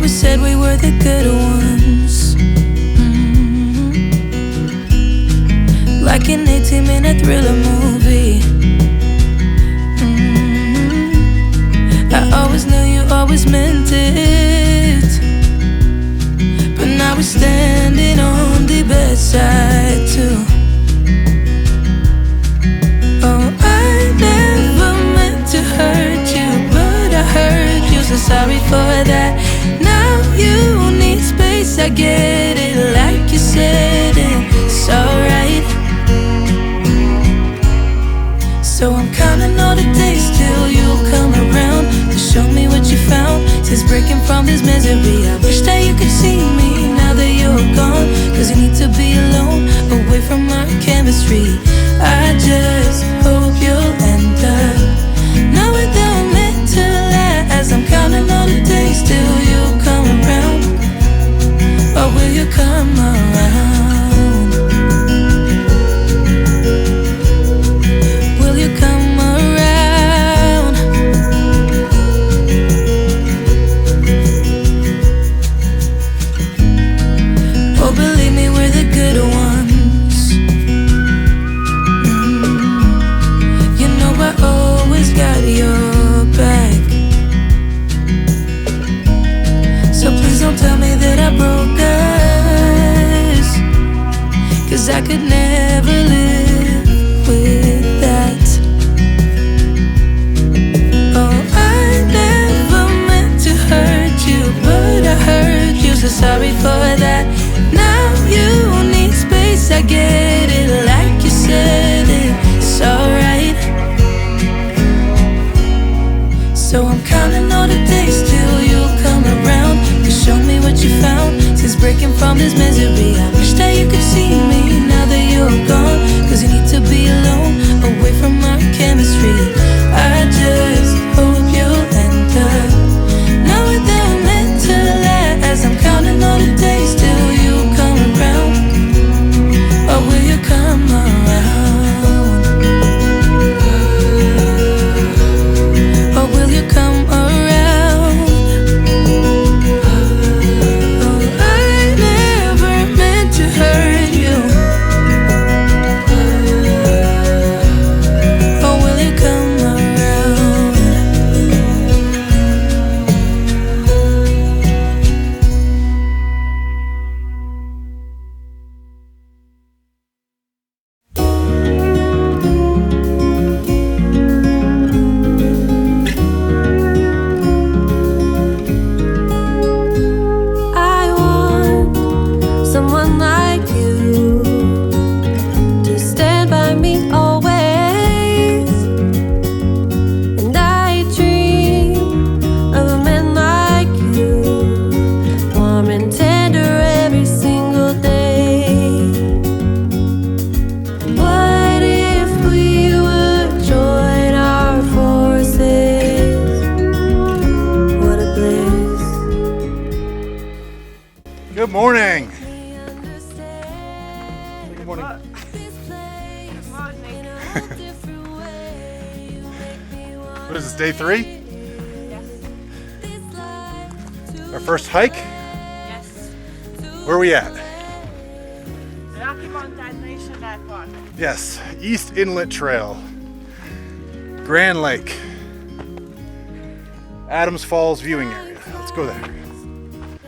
always said we were the good ones. Like an 18-minute thriller movie. I always knew you always meant it, but now we're standing on the bedside too. Oh, I never meant to hurt you, but I hurt you, so sorry for that. Now you need space, I get it, like you said, it's alright. So I'm counting all the days till you'll come around to show me what you found. Since breaking from this misery, I wish that you could see me now that you're gone. Cause you need to be alone, away from our chemistry. I just hope you'll end up now without meant to last. I'm counting all the days till you'll come around. Or will you come around? Will you come around? Oh, believe me, we're the good ones. You know I always got your back. So please don't tell me that I broke us, cause I could never live with that. Oh, I never meant to hurt you, but I hurt you, so sorry for that. Now you need space, I get it, like you said, it's alright. So I'm counting all the days till you'll come around to show me what you found. Since breaking from this misery, I wish that you could see me now that you're gone. Cause you need to be alone, away from our chemistry. I just hope you'll end up now without meant to last. I'm counting all the days till you come around. Or will you come around? morning. Good morning. What is this, day 3? Yes. Our first hike? Yes. Where are we at? Rocky Mountain National Park. Yes, East Inlet Trail. Grand Lake. Adams Falls viewing area. Let's go there.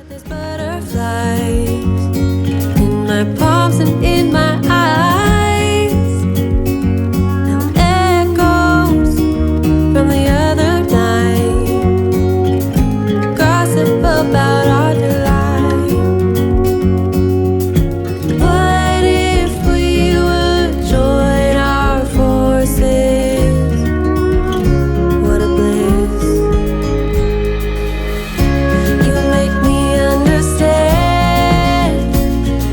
There's butterflies in my palms and in my eyes. Now echoes from the other night. Gossip about our delight. What if we would join our forces? What a bliss. You make me understand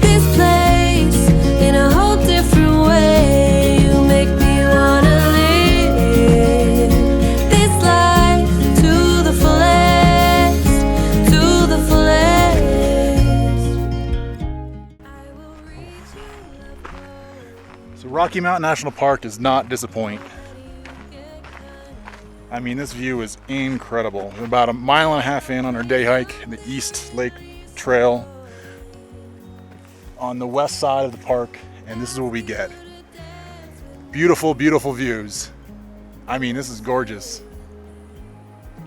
this place in a whole different way. You make me wanna live this life to the fullest, to the fullest. I will reach you. So Rocky Mountain National Park does not disappoint. I mean, this view is incredible. We're about 1.5 miles in on our day hike, the East Lake Trail on the west side of the park, and this is what we get. Beautiful, beautiful views. I mean, this is gorgeous.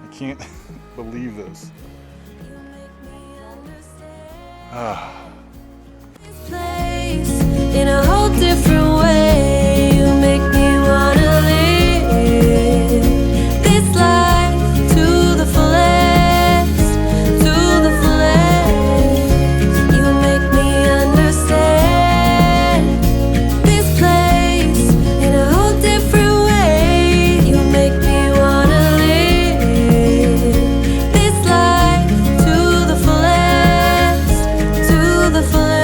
I can't believe this. Place in a whole different way. You make me wanna live this life to the fullest, to the fullest. You make me understand this place in a whole different way. You make me wanna live this life to the fullest, to the fullest.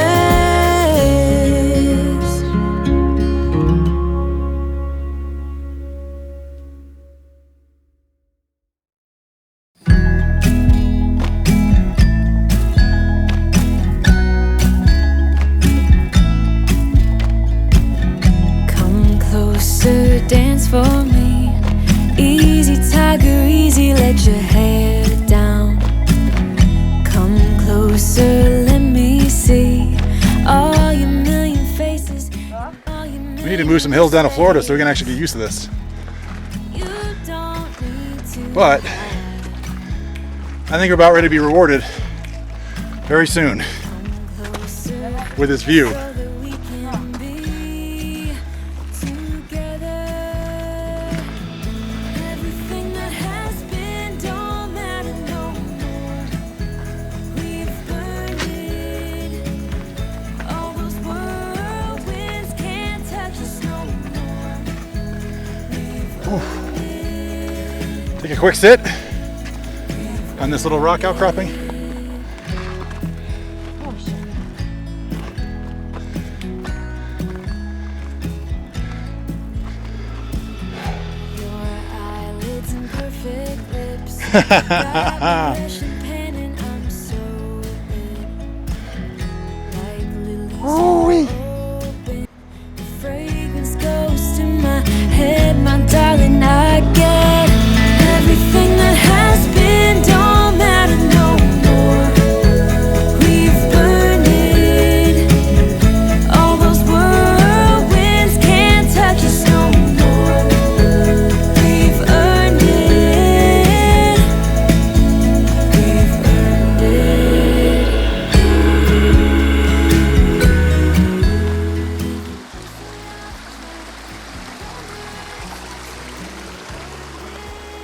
Come closer, dance for me. Easy, tiger, easy, let your hair down. Come closer, let me see all your million faces. All your We need to move some hills down to Florida so we can actually get used to this. You don't need to. But I think we're about ready to be rewarded very soon Come closer with this view. so that we can be together. Everything that has been don't matter no more. We've earned it. All those whirlwinds can't touch us no more. We've earned it. Take a quick sit on this little rock outcropping. Your eyelids and perfect lips. Vibration pen and I'm so in. Like lilies Ooh-wee. open. The fragrance goes to my head, my darling. I get everything that has been don't matter no more. We've earned it. All those whirlwinds can't touch us no more. We've earned it. We've earned it.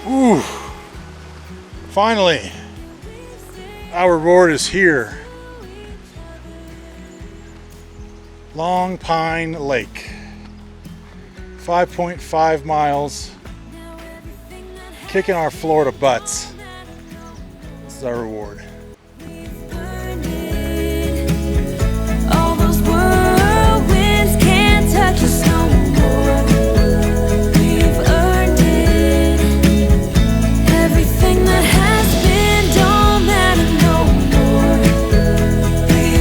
Ooh. Finally, our reward is here. Long Pine Lake. 5.5 miles. Kicking our Florida butts. This is our reward. All those whirlwinds can't touch us no more. We've earned it. Everything that has been don't matter no more. We've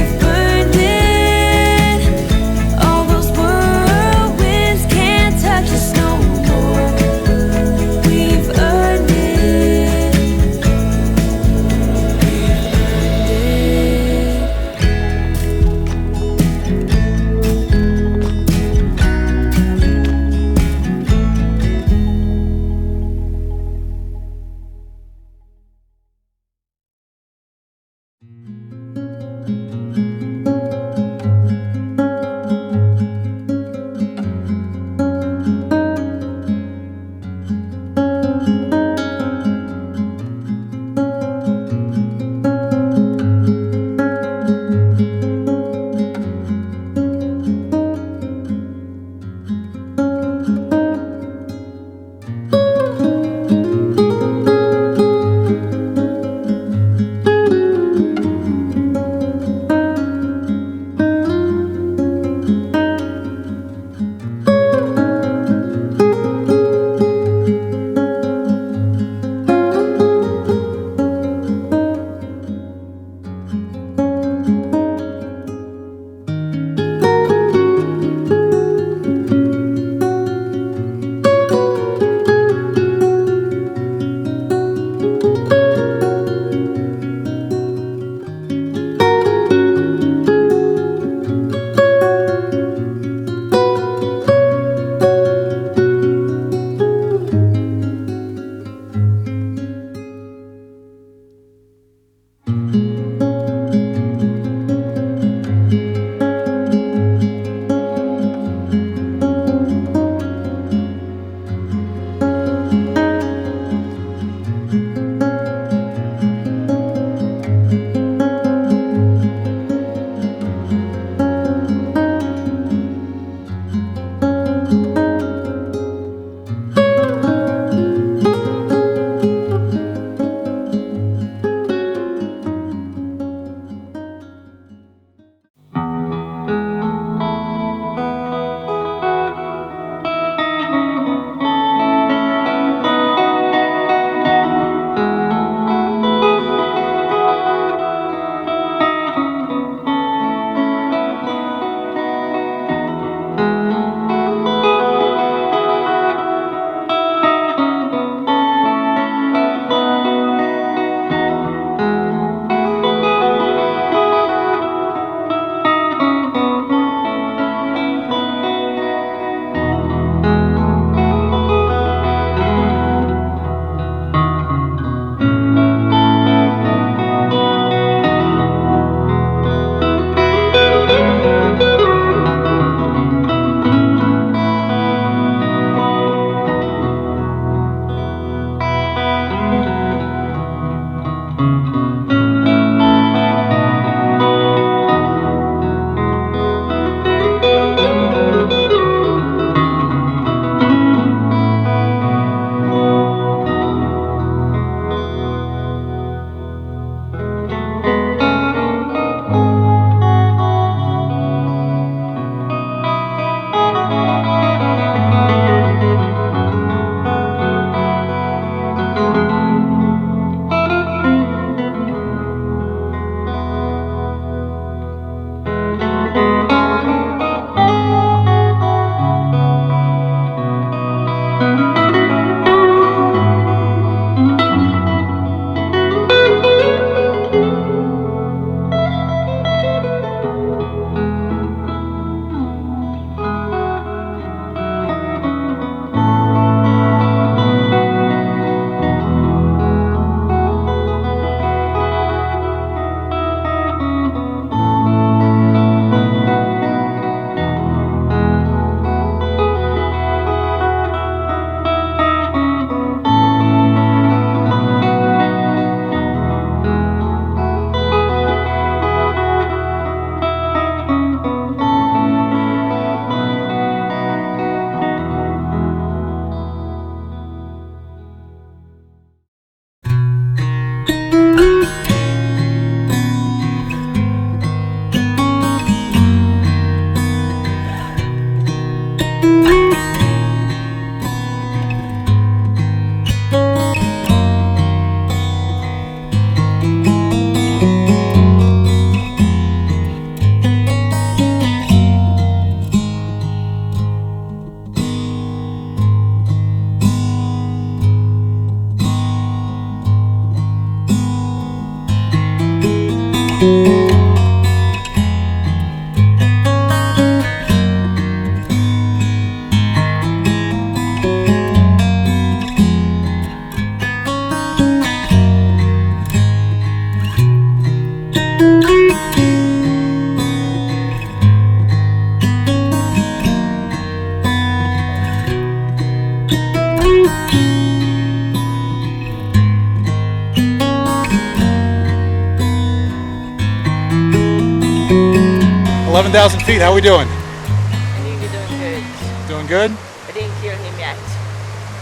7,000 feet. How we doing? I think you're doing good. Doing good? I didn't hear him yet.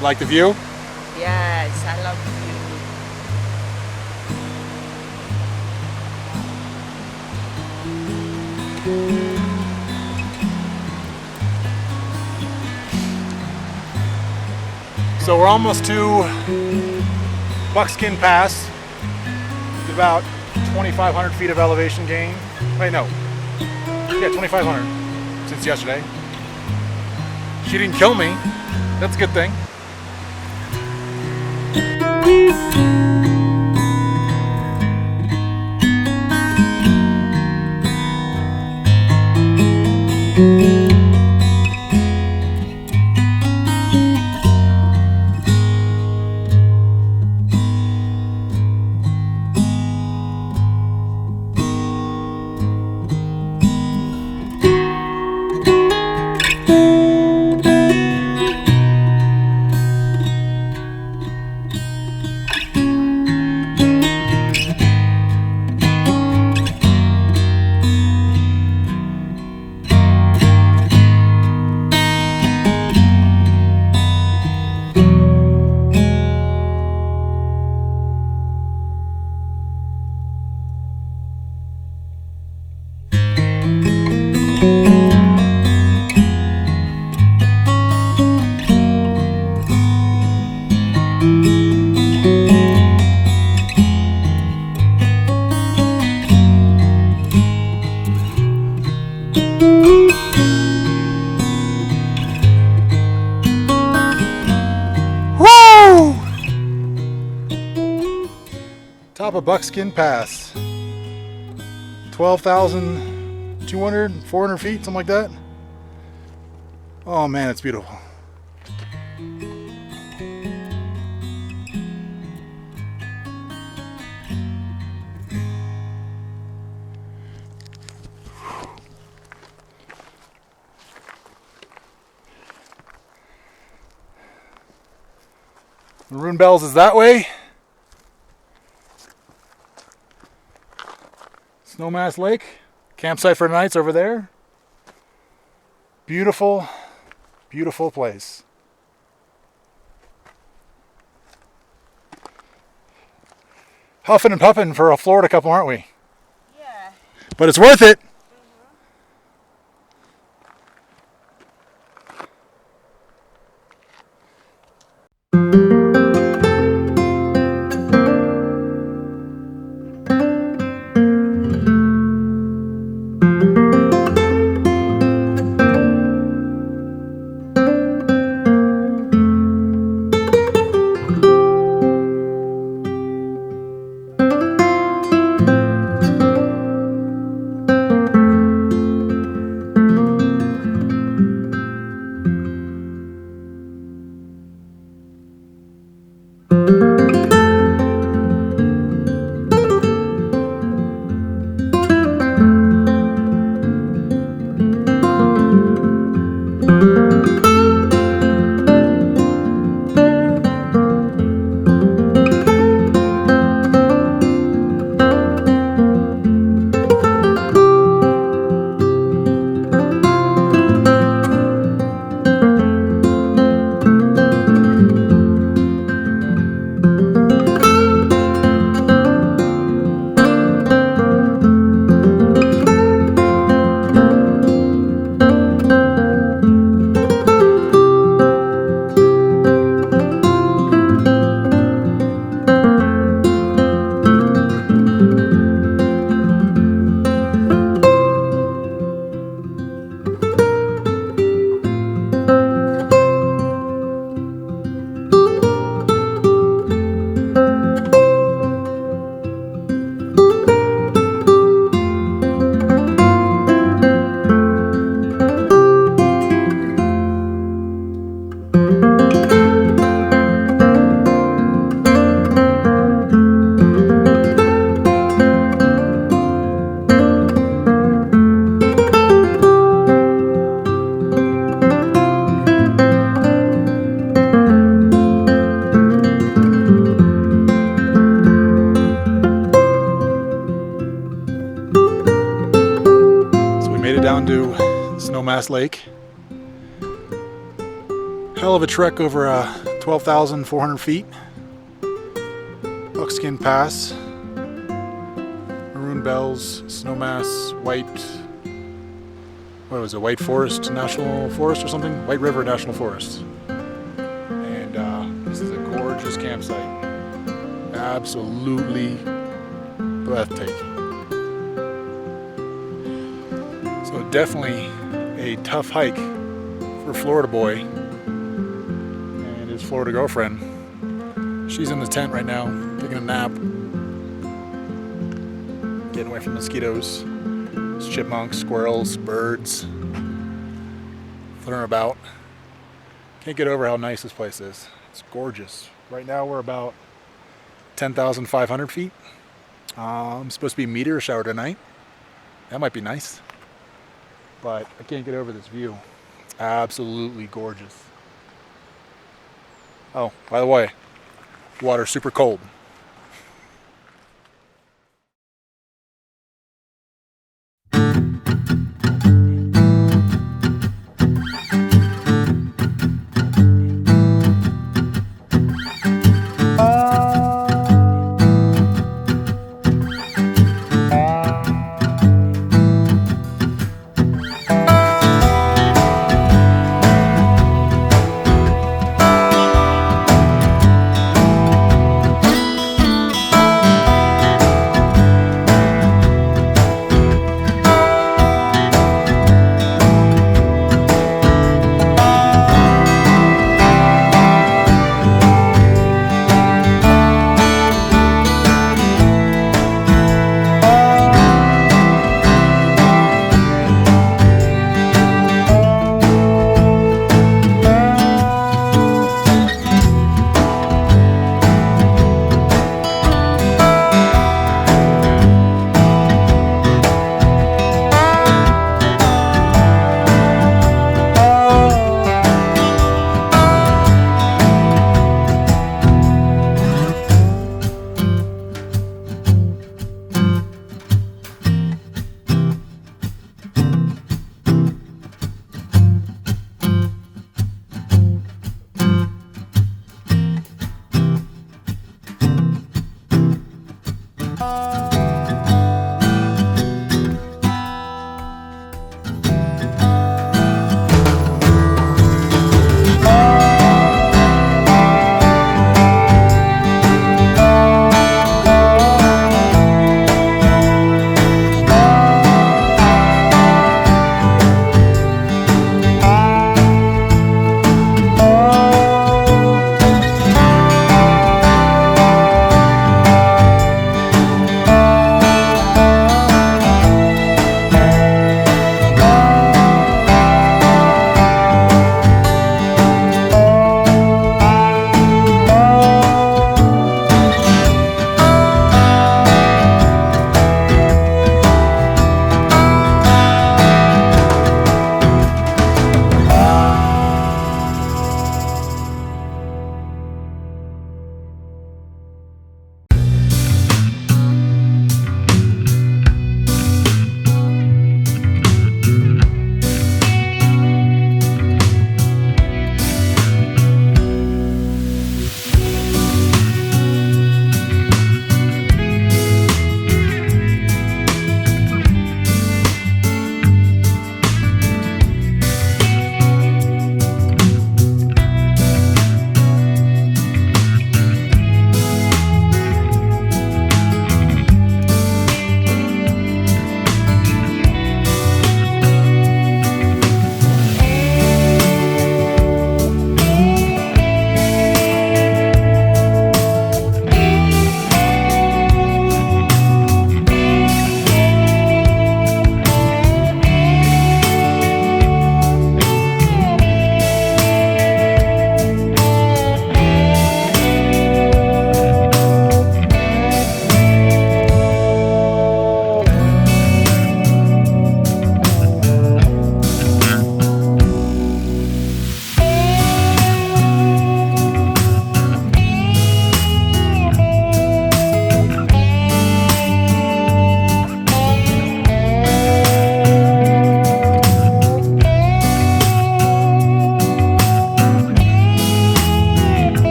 Like the view? Yes, I love you. So we're almost to Buckskin Pass. It's about 2,500 feet of elevation gain. Wait, no. Yeah, 2,500 since yesterday. She didn't kill me. That's a good thing. Top of Buckskin Pass. 12,200, 400 feet, something like that. Oh man, it's beautiful. Maroon Bells is that way. Snowmass Lake, campsite for nights over there. Beautiful, beautiful place. Huffing and puffing for a Florida couple, aren't we? Yeah. But it's worth it. down to Snowmass Lake. Hell of a trek over 12,400 feet. Buckskin Pass, Maroon Bells, Snowmass, White Forest National Forest or something? White River National Forest. And this is a gorgeous campsite. Absolutely breathtaking. So definitely a tough hike for a Florida boy and his Florida girlfriend. She's in the tent right now, taking a nap, getting away from mosquitoes. There's chipmunks, squirrels, birds flittering about. Can't get over how nice this place is. It's gorgeous. Right now we're about 10,500 feet. I'm supposed to be meteor shower tonight. That might be nice. But I can't get over this view. It's absolutely gorgeous. Oh, by the way, water's super cold.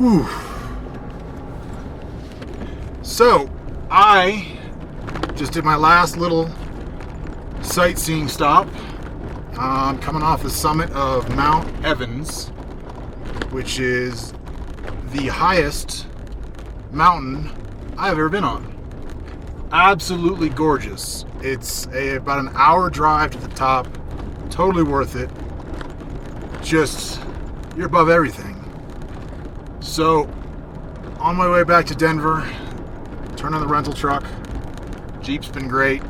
Whew. So, I just did my last little sightseeing stop. I'm coming off the summit of Mount Evans, which is the highest mountain I've ever been on. Absolutely gorgeous. It's about an hour drive to the top. Totally worth it. Just, you're above everything. So, on my way back to Denver, turn on the rental truck. Jeep's been great.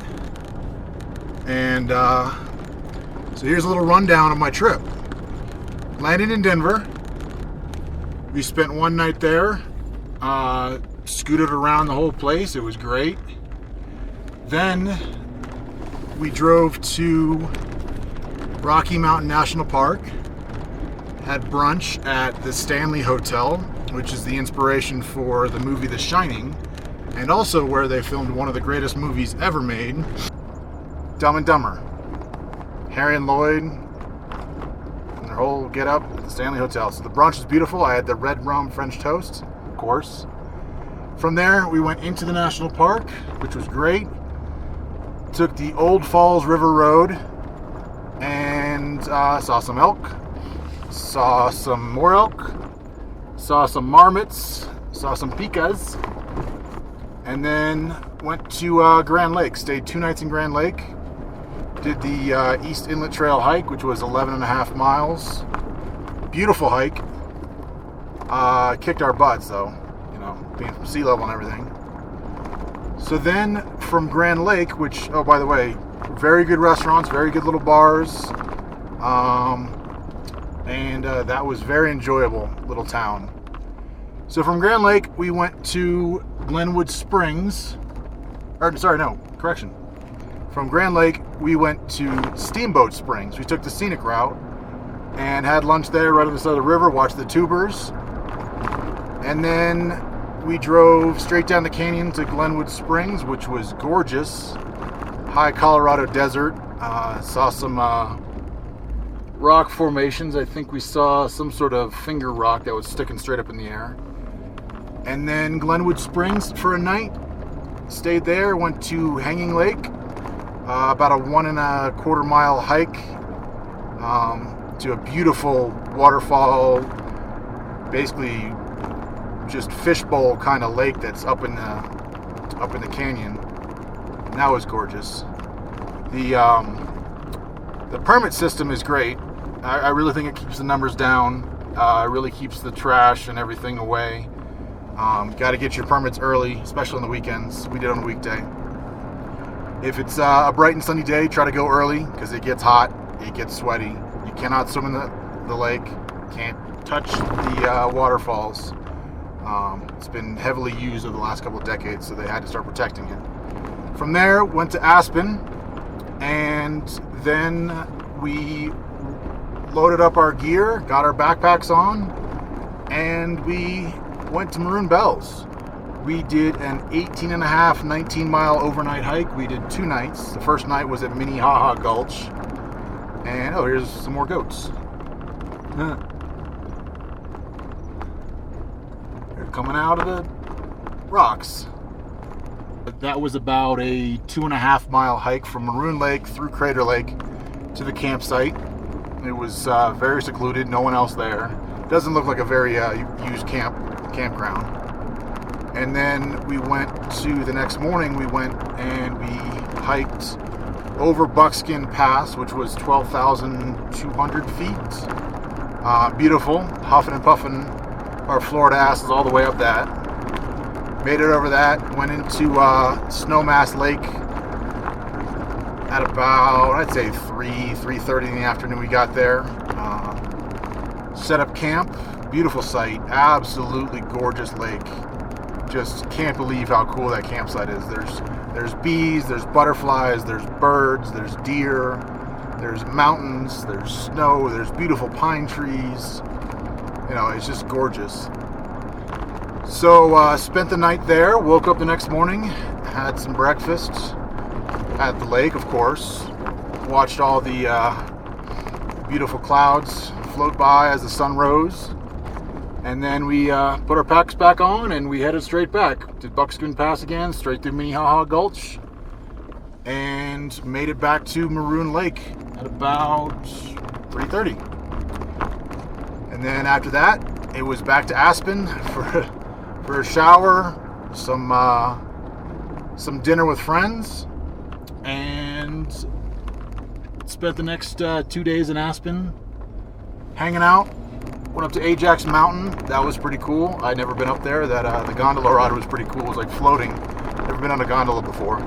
And so here's a little rundown of my trip. Landed in Denver. We spent one night there. Scooted around the whole place. It was great. Then we drove to Rocky Mountain National Park. Had brunch at the Stanley Hotel, which is the inspiration for the movie The Shining, and also where they filmed one of the greatest movies ever made, Dumb and Dumber. Harry and Lloyd and their whole get up at the Stanley Hotel. So the brunch was beautiful. I had the red rum French toast, of course. From there, we went into the national park, which was great. Took the Old Falls River Road and saw some elk, saw some more elk, saw some marmots, saw some picas, and then went to Grand Lake. Stayed 2 nights in Grand Lake. Did the East Inlet Trail hike, which was 11.5 miles. Beautiful hike. Kicked our butts though, you know, being from sea level and everything. So then from Grand Lake, which, oh, by the way, very good restaurants, very good little bars, and that was very enjoyable little town. So from Grand Lake, we went to Glenwood Springs, From Grand Lake, we went to Steamboat Springs. We took the scenic route and had lunch there right on the side of the river, watched the tubers, and then we drove straight down the canyon to Glenwood Springs, which was gorgeous. High Colorado desert. Saw some rock formations. I think we saw some sort of finger rock that was sticking straight up in the air. And then Glenwood Springs for a night. Stayed there, went to Hanging Lake. About a 1.25 mile hike to a beautiful waterfall, basically just fishbowl kind of lake that's up in the canyon. And that was gorgeous. The permit system is great. I really think it keeps the numbers down. It really keeps the trash and everything away. Got to get your permits early, especially on the weekends. We did on a weekday. If it's a bright and sunny day, try to go early because it gets hot, it gets sweaty. You cannot swim in the lake, can't touch the waterfalls. It's been heavily used over the last couple of decades, so they had to start protecting it. From there, went to Aspen, and then we loaded up our gear, got our backpacks on, and we went to Maroon Bells. We did an 18.5, 19 mile overnight hike. We did 2 nights. The first night was at Minnehaha Gulch. And, oh, here's some more goats. They're coming out of the rocks. That was about a 2.5 mile hike from Maroon Lake through Crater Lake to the campsite. It was very secluded, no one else there. Doesn't look like a very used campground. And then we went to, the next morning, we went and we hiked over Buckskin Pass, which was 12,200 feet. Beautiful, huffing and puffing our Florida asses all the way up that. Made it over that, went into Snowmass Lake at about, I'd say 3:30 in the afternoon we got there. Set up camp, beautiful site, absolutely gorgeous lake. Just can't believe how cool that campsite is. There's bees, there's butterflies, there's birds, there's deer, there's mountains, there's snow, there's beautiful pine trees. You know, it's just gorgeous. So spent the night there, woke up the next morning, had some breakfast at the lake, of course. Watched all the beautiful clouds float by as the sun rose. And then we put our packs back on and we headed straight back. Did Buckskin Pass again, straight through Minnehaha Gulch, and made it back to Maroon Lake at about 3:30. And then after that, it was back to Aspen for a shower, some dinner with friends, and spent the next 2 days in Aspen hanging out. Went up to Ajax Mountain. That was pretty cool. I'd never been up there. That the gondola ride was pretty cool. It was like floating. Never been on a gondola before.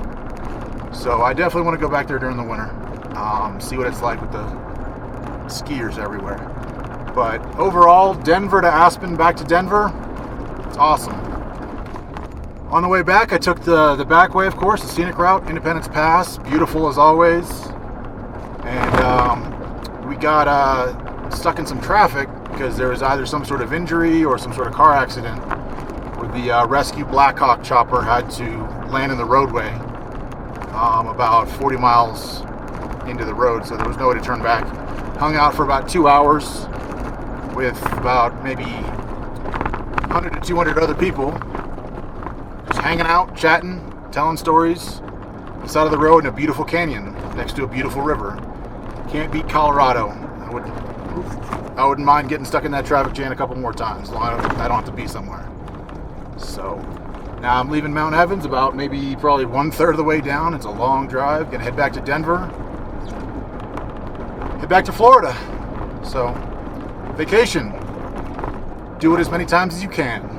So I definitely want to go back there during the winter. See what it's like with the skiers everywhere. But overall, Denver to Aspen, back to Denver. It's awesome. On the way back, I took the back way, of course, the scenic route, Independence Pass. Beautiful as always. And we got stuck in some traffic because there was either some sort of injury or some sort of car accident where the rescue Blackhawk chopper had to land in the roadway about 40 miles into the road, so there was no way to turn back. Hung out for about 2 hours with about maybe 100 to 200 other people, just hanging out, chatting, telling stories on the side of the road in a beautiful canyon next to a beautiful river. Can't beat Colorado. I wouldn't mind getting stuck in that traffic jam a couple more times, as long as I don't have to be somewhere. So now I'm leaving Mount Evans about maybe probably 1/3 of the way down. It's a long drive. Gonna head back to Denver. Head back to Florida. So vacation. Do it as many times as you can.